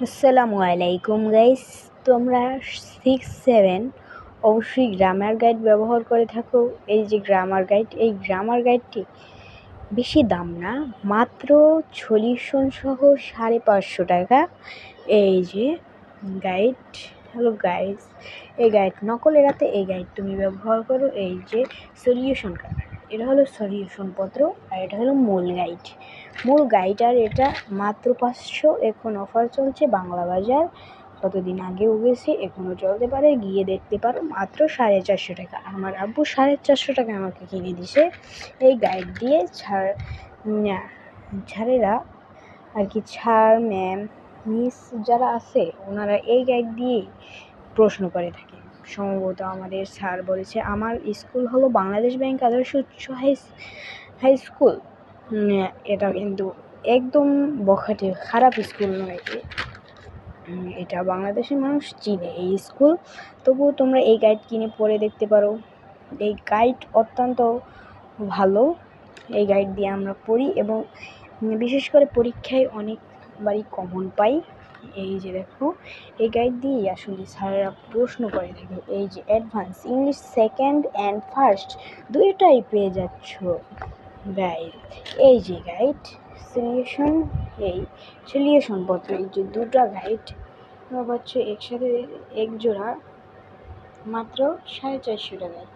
আসসালামু আলাইকুম গাইস। তোমরা 6-7 অবশ্যই গ্রামার গাইড ব্যবহার করে থাকো। এই যে গ্রামার গাইড, এই গ্রামার গাইডটি বেশি দাম না, মাত্র সলিউশন সহ 550 টাকা। এই যে গাইড, হ্যালো গাইস, এই গাইড নকল এড়াতে এই গাইড তুমি ব্যবহার করো। এই যে সলিউশন কার্ড, এটা হলো সলিউশন পত্র, আর এটা হলো মূল গাইড। মূল গাইড আর এটা মাত্র 500। এখন অফার চলছে বাংলা বাজার, কতদিন আগেও গেছে, এখনও চলতে পারে, গিয়ে দেখতে পারো। মাত্র 450 টাকা। আমার আব্বু 450 টাকা আমাকে কিনে দিছে। এই গাইড দিয়ে ছাড়েরা আর কি, ছাড় ম্যাম মিস যারা আছে ওনারা এই গাইড দিয়ে প্রশ্ন করে থাকে। সম্ভবত আমাদের স্যার বলেছে, আমার স্কুল হলো বাংলাদেশ ব্যাংক আদর্শ উচ্চ হাই স্কুল। এটা কিন্তু একদম বখাটে খারাপ স্কুল নয়, এটা বাংলাদেশের মানুষ চিনে এই স্কুল। তবুও তোমরা এই গাইড কিনে পড়ে দেখতে পারো। এই গাইড অত্যন্ত ভালো। এই গাইড দিয়ে আমরা পড়ি এবং বিশেষ করে পরীক্ষায় অনেকবারই কমন পাই। এই যে দেখো, এই গাইড দিয়েই আসলে স্যারেরা প্রশ্ন করে থাকে। এই যে advance English second and first দুইটাই পেয়ে যাচ্ছ গাইড। এই যে গাইড সলিউশন, এই সলিউশন পত্র, এই যে দুটো গাইড পাচ্ছ একসাথে এক জোড়া, মাত্র 450 টাকায়।